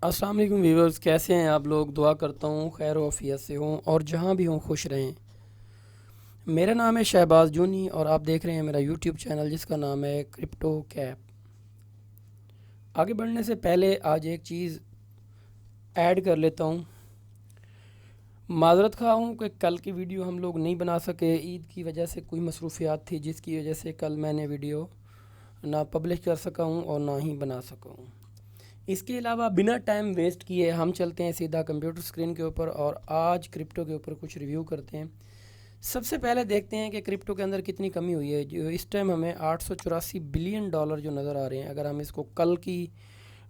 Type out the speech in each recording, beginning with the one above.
अस्सलाम वालेकुम व्यूवर्स, कैसे हैं आप लोग। दुआ करता हूँ खैर वफ़ियत से हों और जहाँ भी हों खुश रहें। मेरा नाम है शहबाज जूनी और आप देख रहे हैं मेरा यूट्यूब चैनल जिसका नाम है क्रिप्टो कैप। आगे बढ़ने से पहले आज एक चीज़ ऐड कर लेता हूँ। माज़रत खा हूँ कि कल की वीडियो हम लोग नहीं बना सके, ईद की वजह से कोई मसरूफियात थी जिसकी वजह से कल मैंने वीडियो ना पब्लिश कर सका हूँ और ना ही बना सका हूँ। इसके अलावा बिना टाइम वेस्ट किए हम चलते हैं सीधा कंप्यूटर स्क्रीन के ऊपर और आज क्रिप्टो के ऊपर कुछ रिव्यू करते हैं। सबसे पहले देखते हैं कि क्रिप्टो के अंदर कितनी कमी हुई है। जो इस टाइम हमें 884 बिलियन डॉलर जो नज़र आ रहे हैं, अगर हम इसको कल की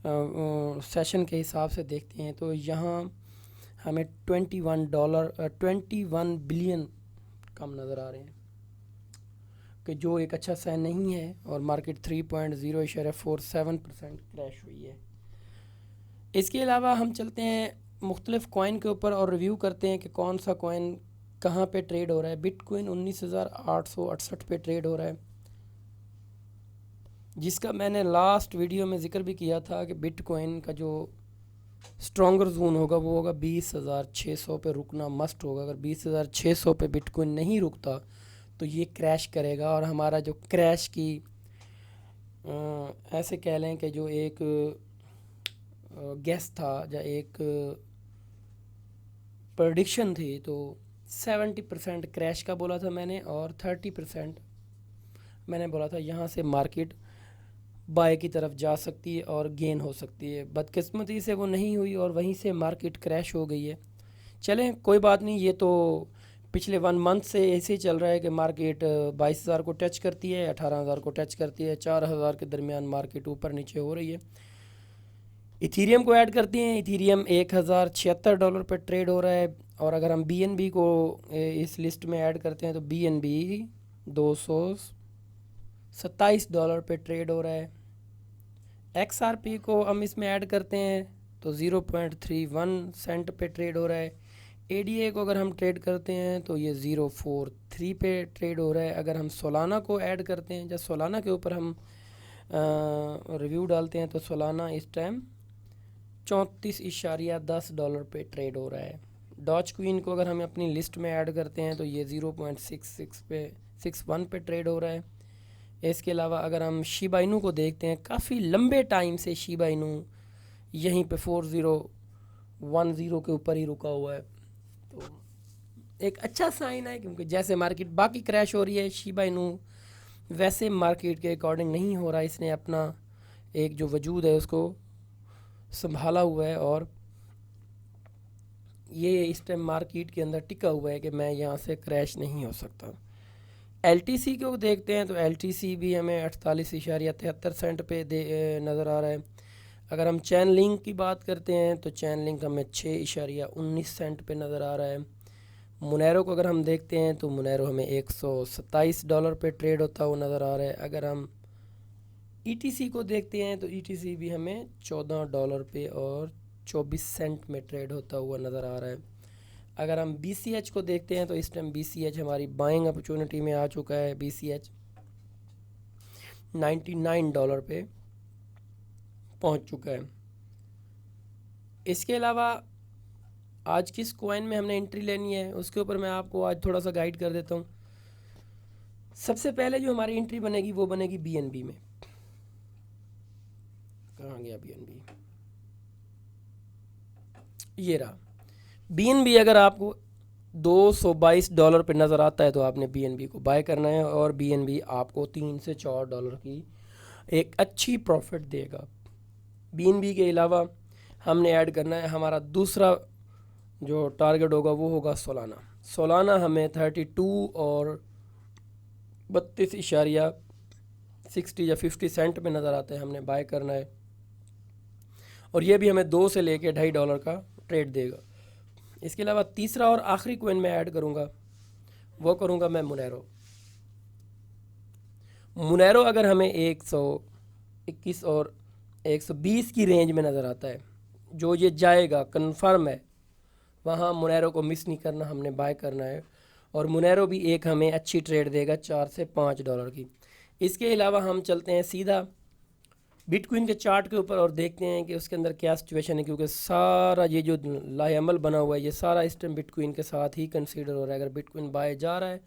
सेशन के हिसाब से देखते हैं तो यहाँ हमें 21 बिलियन कम नज़र आ रहे हैं, कि जो एक अच्छा साइन नहीं है। और मार्केट 3.047% क्रैश हुई है। इसके अलावा हम चलते हैं मुख्तलिफ़ कॉइन के ऊपर और रिव्यू करते हैं कि कौन सा कॉइन कहाँ पे ट्रेड हो रहा है। बिटकॉइन 19,868 पे ट्रेड हो रहा है, जिसका मैंने लास्ट वीडियो में ज़िक्र भी किया था कि बिटकॉइन का जो स्ट्रॉन्गर जोन होगा वो होगा 20,600 पे रुकना मस्ट होगा। अगर 20,600 पे बिटकॉइन नहीं रुकता तो ये क्रैश करेगा और हमारा जो क्रैश की ऐसे कह लें कि जो एक गेस था या एक प्रेडिक्शन थी, तो 70% क्रैश का बोला था मैंने और 30% मैंने बोला था यहाँ से मार्केट बाय की तरफ जा सकती है और गेन हो सकती है। बदकिस्मती से वो नहीं हुई और वहीं से मार्केट क्रैश हो गई है। चलें कोई बात नहीं, ये तो पिछले 1 मंथ से ऐसे ही चल रहा है कि मार्केट 22,000 को टच करती है, 18,000 को टच करती है, 4,000 के दरमियान मार्केट ऊपर नीचे हो रही है। इथीरियम को ऐड करते हैं। इथीरियम $1,076 पर ट्रेड हो रहा है और अगर हम BNB को इस लिस्ट में ऐड करते हैं तो BNB $227 पे ट्रेड हो रहा है। XRP को हम इसमें ऐड करते हैं तो 0.31 सेंट पे ट्रेड हो रहा है। ADA को अगर हम ट्रेड करते हैं तो ये 0.43 पे ट्रेड हो रहा है। अगर हम सोलाना को ऐड करते हैं, जब सोलाना के ऊपर हम रिव्यू डालते हैं तो सोलाना इस टाइम $34.10 पे ट्रेड हो रहा है। डॉज क्वीन को अगर हम अपनी लिस्ट में ऐड करते हैं तो ये 0.61 पे ट्रेड हो रहा है। इसके अलावा अगर हम शिबा इनू को देखते हैं, काफ़ी लंबे टाइम से शिबा इनू यहीं पे 4010 के ऊपर ही रुका हुआ है, तो एक अच्छा साइन है। क्योंकि जैसे मार्केट बाकी क्रैश हो रही है, शिबा इनू वैसे मार्केट के अकॉर्डिंग नहीं हो रहा है। इसने अपना एक जो वजूद है उसको संभाला हुआ है और ये इस टाइम मार्केट के अंदर टिका हुआ है कि मैं यहाँ से क्रैश नहीं हो सकता। LTC को देखते हैं तो LTC भी हमें 48.73 पे नज़र आ रहा है। अगर हम चैन लिंक की बात करते हैं तो चैन लिंक हमें 6.19 पे नज़र आ रहा है। मुनैरो को अगर हम देखते हैं तो मुनैरो हमें $127 पे ट्रेड होता हुआ नज़र आ रहा है। अगर हम ETC को देखते हैं तो ETC भी हमें $14 पे और 24 सेंट में ट्रेड होता हुआ नज़र आ रहा है। अगर हम BCH को देखते हैं तो इस टाइम BCH हमारी बाइंग अपॉर्चुनिटी में आ चुका है। BCH $99 पे पहुंच चुका है। इसके अलावा आज किस कॉइन में हमने एंट्री लेनी है उसके ऊपर मैं आपको आज थोड़ा सा गाइड कर देता हूँ। सबसे पहले जो हमारी एंट्री बनेगी वो बनेगी BNB में। कहाँ गया BNB? ये रहा BNB। अगर आपको $222 पे नज़र आता है तो आपने BNB को बाय करना है और BNB आपको $3 से $4 की एक अच्छी प्रॉफिट देगा। BNB के अलावा हमने ऐड करना है हमारा दूसरा जो टारगेट होगा वो होगा सोलाना। सोलाना हमें 32 और 32.60 या 50 सेंट पे नज़र आता है, हमने बाय करना है और ये भी हमें 2 से लेके $2.5 का ट्रेड देगा। इसके अलावा तीसरा और आखिरी कोइन में ऐड करूँगा वो करूँगा मैं मुनैरो। मुनैरो अगर हमें 121 और 120 की रेंज में नज़र आता है, जो ये जाएगा कंफर्म है, वहाँ मुनैरो को मिस नहीं करना, हमने बाय करना है और मुनैरो भी एक हमें अच्छी ट्रेड देगा $4 से $5 की। इसके अलावा हम चलते हैं सीधा बिटकॉइन के चार्ट के ऊपर और देखते हैं कि उसके अंदर क्या सिचुएशन है, क्योंकि सारा ये जो लाहेअमल बना हुआ है ये सारा इस टाइम बिटकॉइन के साथ ही कंसीडर हो रहा है। अगर बिटकॉइन बाय जा रहा है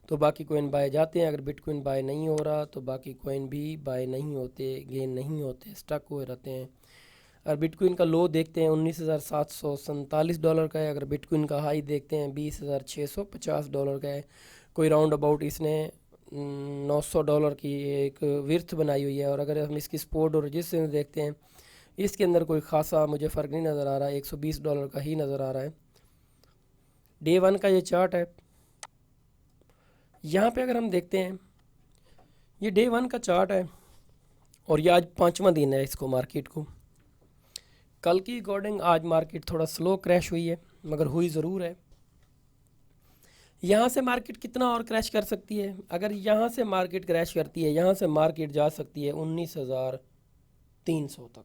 तो बाकी कोइन बाय जाते हैं, अगर बिटकॉइन बाय नहीं हो रहा तो बाकी कोइन भी बाय नहीं होते, गेन नहीं होते, स्टक हुए रहते हैं। अगर बिटकॉइन का लो देखते हैं $19,747 का है, अगर बिटकॉइन का हाई देखते हैं $20,650 का है। कोई राउंड अबाउट इसने $900 की एक विर्थ बनाई हुई है। और अगर हम इसकी सपोर्ट और रेजिस्टेंस देखते हैं, इसके अंदर कोई ख़ासा मुझे फ़र्क नहीं नज़र आ रहा है, $120 का ही नज़र आ रहा है। डे 1 का ये चार्ट है। यहाँ पे अगर हम देखते हैं, ये डे 1 का चार्ट है और ये आज 5वां दिन है इसको मार्केट को। कल की अकॉर्डिंग आज मार्केट थोड़ा स्लो क्रैश हुई है, मगर हुई ज़रूर है। यहाँ से मार्केट कितना और क्रैश कर सकती है? अगर यहाँ से मार्केट क्रैश करती है, यहाँ से मार्केट जा सकती है 19,300 तक।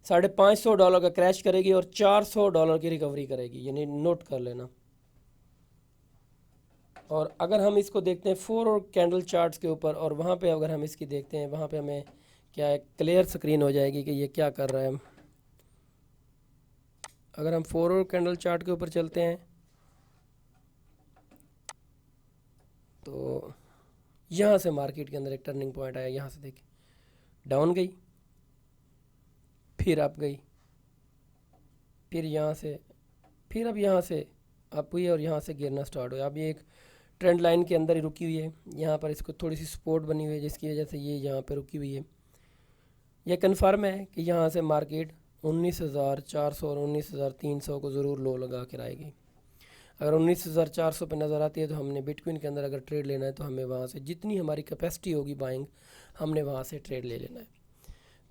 $550 का क्रैश करेगी और $400 की रिकवरी करेगी, यानी नोट कर लेना। और अगर हम इसको देखते हैं 4 और कैंडल चार्ट्स के ऊपर, और वहाँ पे अगर हम इसकी देखते हैं, वहाँ पे हमें क्या है, क्लियर स्क्रीन हो जाएगी कि ये क्या कर रहा है। अगर हम 4 और कैंडल चार्ट के ऊपर चलते हैं तो यहाँ से मार्केट के अंदर एक टर्निंग पॉइंट आया। यहाँ से देखिए डाउन गई, फिर अप गई, फिर यहाँ से, फिर अब यहाँ से अप हुई और यहाँ से गिरना स्टार्ट हुआ। अब ये एक ट्रेंड लाइन के अंदर ही रुकी हुई है। यहाँ पर इसको थोड़ी सी सपोर्ट बनी हुई है जिसकी वजह से ये यहाँ पर रुकी हुई है। यह कन्फर्म है कि यहाँ से मार्केट 19,400 और 19,300 को ज़रूर लो लगा कर आएगी। अगर 19,400 पे नज़र आती है तो हमने बिटकॉइन के अंदर अगर ट्रेड लेना है तो हमें वहाँ से जितनी हमारी कैपेसिटी होगी बाइंग, हमने वहाँ से ट्रेड ले लेना है।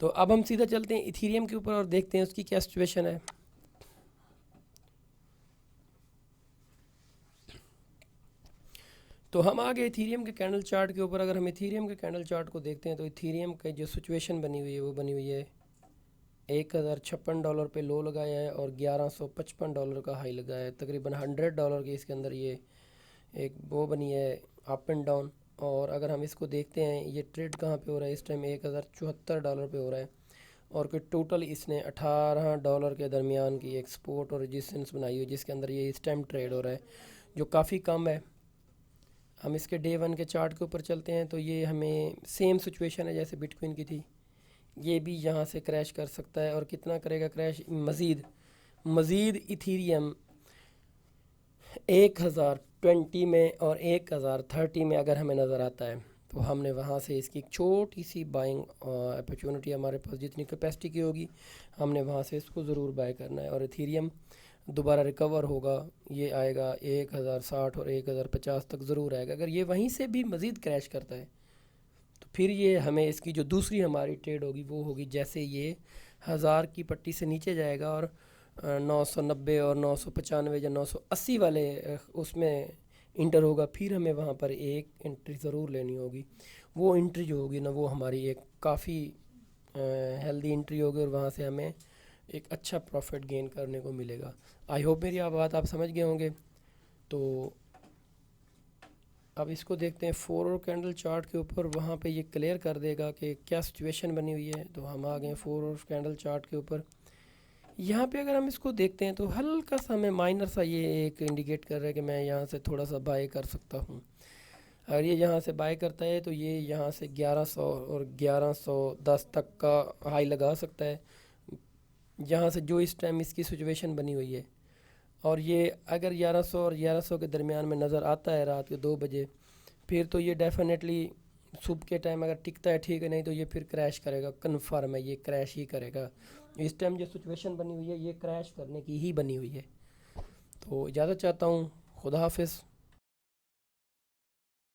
तो अब हम सीधा चलते हैं इथीरियम के ऊपर और देखते हैं उसकी क्या सिचुएशन है। तो हम आ गए इथीरियम के कैंडल चार्ट के ऊपर। अगर हम इथीरियम के कैंडल चार्ट को देखते हैं तो इथीरियम की जो सिचुएशन बनी हुई है वो बनी हुई है $1,056 पे लो लगाया है और $1,155 का हाई लगाया है। तकरीबन $100 की इसके अंदर ये एक वो बनी है अप एंड डाउन। और अगर हम इसको देखते हैं ये ट्रेड कहाँ पे हो रहा है इस टाइम, $1,074 पे हो रहा है। और कोई टोटल इसने $18 के दरमियान की एक सपोर्ट और रेजिस्टेंस बनाई हुई जिसके अंदर ये इस टाइम ट्रेड हो रहा है, जो काफ़ी कम है। हम इसके डे 1 के चार्ट के ऊपर चलते हैं तो ये हमें सेम सिचुएशन है जैसे बिटकॉइन की थी। ये भी यहाँ से क्रैश कर सकता है और कितना करेगा क्रैश, मज़ीद इथीरियम 1020 में और 1030 में अगर हमें नज़र आता है तो हमने वहाँ से इसकी एक छोटी सी बाइंग अपॉर्चुनिटी, हमारे पास जितनी कैपेसिटी की होगी हमने वहाँ से इसको ज़रूर बाय करना है। और इथीरियम दोबारा रिकवर होगा, ये आएगा 1060 और 1050 तक ज़रूर आएगा। अगर ये वहीं से भी मज़ीद क्रैश करता है तो फिर ये हमें इसकी जो दूसरी हमारी ट्रेड होगी वो होगी जैसे ये 1000 की पट्टी से नीचे जाएगा और 990 और 995 या 980 वाले उसमें इंटर होगा, फिर हमें वहाँ पर एक एंट्री ज़रूर लेनी होगी। वो एंट्री जो होगी ना वो हमारी एक काफ़ी हेल्दी एंट्री होगी और वहाँ से हमें एक अच्छा प्रॉफिट गेन करने को मिलेगा। आई होप मेरी बात आप समझ गए होंगे। तो अब इसको देखते हैं 4 और कैंडल चार्ट के ऊपर, वहाँ पे ये क्लियर कर देगा कि क्या सिचुएशन बनी हुई है। तो हम आ गए 4 और कैंडल चार्ट के ऊपर। यहाँ पे अगर हम इसको देखते हैं तो हल्का सा हमें माइनर सा ये एक इंडिकेट कर रहा है कि मैं यहाँ से थोड़ा सा बाय कर सकता हूँ। अगर ये यहाँ से बाय करता है तो ये यहाँ से 1100 और 1110 तक का हाई लगा सकता है, यहाँ से जो इस टाइम इसकी सिचुएशन बनी हुई है। और ये अगर 1100 और 1100 के दरमियान में नज़र आता है रात के 2 बजे, फिर तो ये डेफिनेटली सुबह के टाइम अगर टिकता है ठीक है, नहीं तो ये फिर क्रैश करेगा, कन्फर्म है ये क्रैश ही करेगा। इस टाइम जो सिचुएशन बनी हुई है ये क्रैश करने की ही बनी हुई है। तो इजाज़त चाहता हूँ, खुदा हाफिज़।